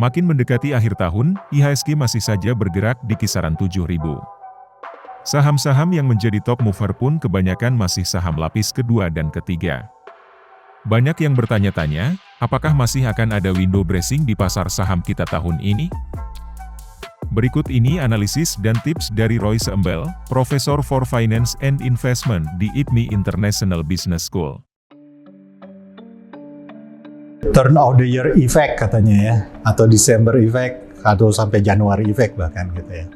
Makin mendekati akhir tahun, IHSG masih saja bergerak di kisaran 7.000. Saham-saham yang menjadi top mover pun kebanyakan masih saham lapis kedua dan ketiga. Banyak yang bertanya-tanya, apakah masih akan ada window dressing di pasar saham kita tahun ini? Berikut ini analisis dan tips dari Roy Seembel, Profesor for Finance and Investment di IPMI International Business School. Turn of the year effect katanya ya, atau December effect, atau sampai Januari effect bahkan gitu ya.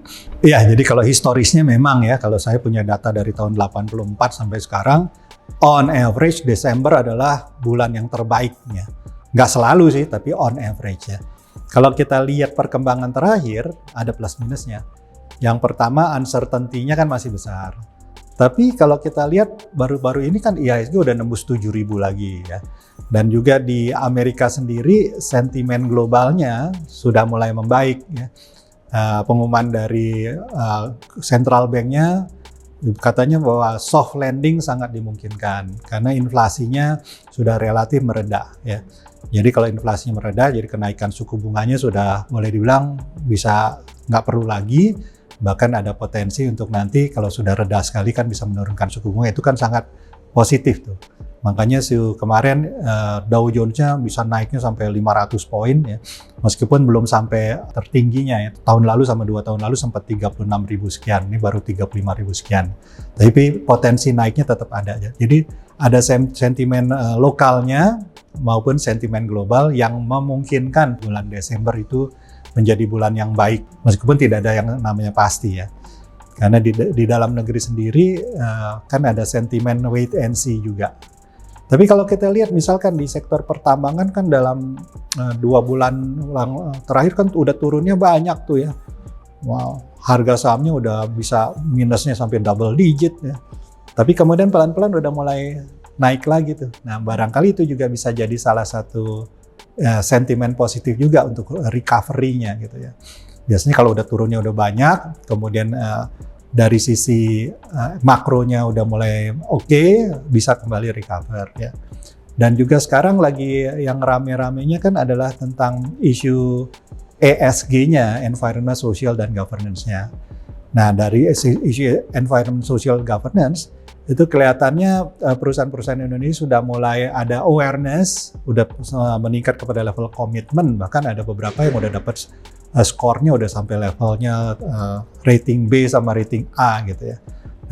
Iya, jadi kalau historisnya memang ya, kalau saya punya data dari tahun 84 sampai sekarang, on average Desember adalah bulan yang terbaiknya. Nggak selalu sih, tapi on average ya. Kalau kita lihat perkembangan terakhir, ada plus minusnya. Yang pertama, uncertainty-nya kan masih besar. Tapi kalau kita lihat baru-baru ini kan IHSG udah nembus 7.000 lagi ya. Dan juga di Amerika sendiri sentimen globalnya sudah mulai membaik ya. Pengumuman dari central bank-nya katanya bahwa soft landing sangat dimungkinkan karena inflasinya sudah relatif mereda ya. Jadi kalau inflasinya mereda, jadi kenaikan suku bunganya sudah boleh dibilang bisa nggak perlu lagi. Bahkan ada potensi untuk nanti kalau sudah reda sekali kan bisa menurunkan suku bunga, itu kan sangat positif tuh. Makanya kemarin Dow Jones-nya bisa naiknya sampai 500 poin ya. Meskipun belum sampai tertingginya ya. Tahun lalu sama 2 tahun lalu sempat 36.000 sekian, ini baru 35.000 sekian. Tapi potensi naiknya tetap ada ya. Jadi ada sentimen lokalnya maupun sentimen global yang memungkinkan bulan Desember itu menjadi bulan yang baik, meskipun tidak ada yang namanya pasti ya. Karena di dalam negeri sendiri kan ada sentimen wait and see juga. Tapi kalau kita lihat misalkan di sektor pertambangan kan dalam 2 bulan terakhir kan udah turunnya banyak tuh ya. Wow, harga sahamnya udah bisa minusnya sampai double digit ya. Tapi kemudian pelan-pelan udah mulai naik lagi tuh. Nah, barangkali itu juga bisa jadi salah satu sentimen positif juga untuk recovery-nya gitu ya. Biasanya kalau udah turunnya udah banyak, kemudian dari sisi makronya udah mulai oke, bisa kembali recover ya. Dan juga sekarang lagi yang rame-ramenya kan adalah tentang isu ESG-nya, Environment, Social, dan Governance-nya. Nah, dari isu Environment, Social, Governance, itu kelihatannya perusahaan-perusahaan Indonesia sudah mulai ada awareness, udah meningkat kepada level komitmen, bahkan ada beberapa yang udah dapat skornya udah sampai levelnya rating B sama rating A gitu ya.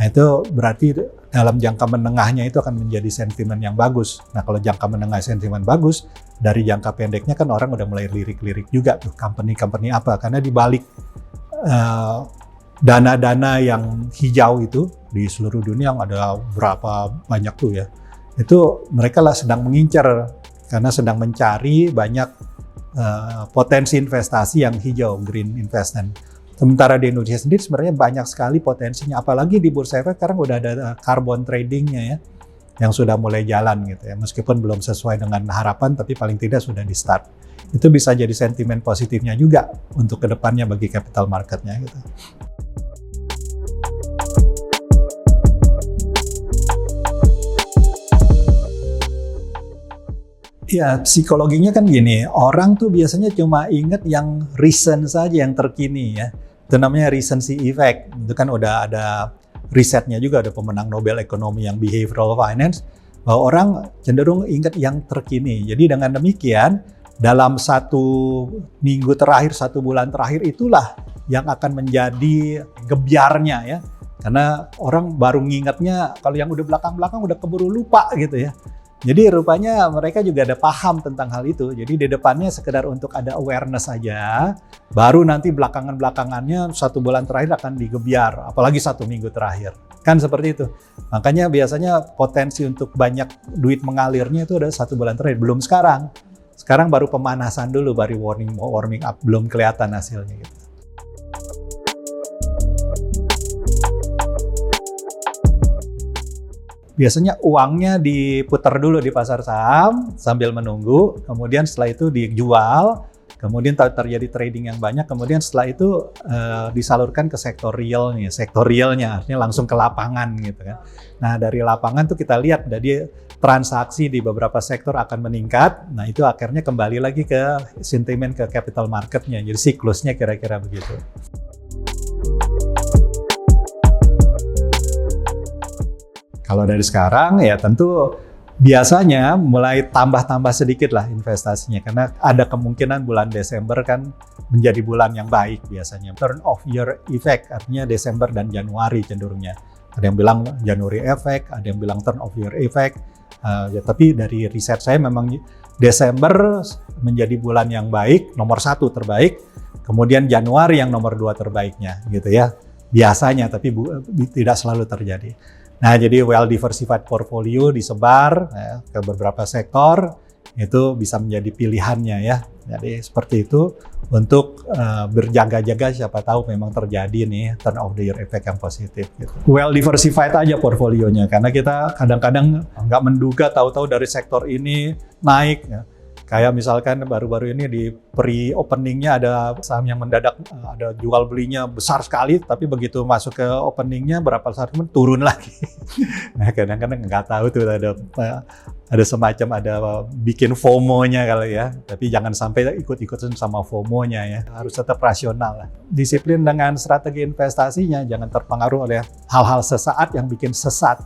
Nah itu berarti dalam jangka menengahnya itu akan menjadi sentimen yang bagus. Nah kalau jangka menengah sentimen bagus, dari jangka pendeknya kan orang udah mulai lirik-lirik juga tuh company-company apa, karena di balik dana-dana yang hijau itu di seluruh dunia yang ada berapa banyak tuh ya, itu mereka lah sedang mengincar karena sedang mencari banyak potensi investasi yang hijau, green investment. Sementara di Indonesia sendiri sebenarnya banyak sekali potensinya, apalagi di Bursa Efek sekarang udah ada carbon tradingnya ya, yang sudah mulai jalan gitu ya, meskipun belum sesuai dengan harapan tapi paling tidak sudah di start. Itu bisa jadi sentimen positifnya juga untuk kedepannya bagi capital marketnya gitu. Ya, psikologinya kan gini, orang tuh biasanya cuma inget yang recent saja, yang terkini ya. Itu namanya recency effect. Itu kan udah ada risetnya juga, ada pemenang Nobel ekonomi yang behavioral finance, bahwa orang cenderung inget yang terkini. Jadi dengan demikian, dalam 1 minggu terakhir, 1 bulan terakhir itulah yang akan menjadi gebyarnya ya. Karena orang baru ngingetnya, kalau yang udah belakang-belakang udah keburu lupa gitu ya. Jadi rupanya mereka juga ada paham tentang hal itu. Jadi di depannya sekedar untuk ada awareness saja, baru nanti belakangan-belakangannya 1 bulan terakhir akan digebyar, apalagi 1 minggu terakhir. Kan seperti itu. Makanya biasanya potensi untuk banyak duit mengalirnya itu ada 1 bulan terakhir, belum sekarang. Sekarang baru pemanasan dulu, baru warming up, belum kelihatan hasilnya gitu. Biasanya uangnya diputar dulu di pasar saham sambil menunggu, kemudian setelah itu dijual, kemudian terjadi trading yang banyak, kemudian setelah itu disalurkan ke sektor realnya, artinya langsung ke lapangan gitu kan. Nah dari lapangan tuh kita lihat jadi transaksi di beberapa sektor akan meningkat, nah itu akhirnya kembali lagi ke sentimen ke capital marketnya, jadi siklusnya kira-kira begitu. Kalau dari sekarang ya tentu biasanya mulai tambah-tambah sedikit lah investasinya, karena ada kemungkinan bulan Desember kan menjadi bulan yang baik biasanya. Turn of year effect, artinya Desember dan Januari cenderungnya. Ada yang bilang January effect, ada yang bilang turn of year effect. Ya, tapi dari riset saya memang Desember menjadi bulan yang baik, nomor 1 terbaik, kemudian Januari yang nomor 2 terbaiknya gitu ya. Biasanya, tapi tidak selalu terjadi. Nah, jadi well diversified portfolio disebar ya, ke beberapa sektor, itu bisa menjadi pilihannya ya. Jadi seperti itu untuk berjaga-jaga, siapa tahu memang terjadi nih turn of the year effect yang positif gitu. Well diversified aja portfolionya, karena kita kadang-kadang nggak menduga, tahu-tahu dari sektor ini naik ya. Kayak misalkan baru-baru ini di pre-openingnya ada saham yang mendadak ada jual belinya besar sekali, tapi begitu masuk ke openingnya berapa saat kemudian turun lagi. Nah kadang-kadang nggak tahu tuh ada semacam ada bikin FOMO-nya kali ya, tapi jangan sampai ikut-ikutan sama FOMO-nya ya, harus tetap rasional lah. Disiplin dengan strategi investasinya, jangan terpengaruh oleh hal-hal sesaat yang bikin sesat.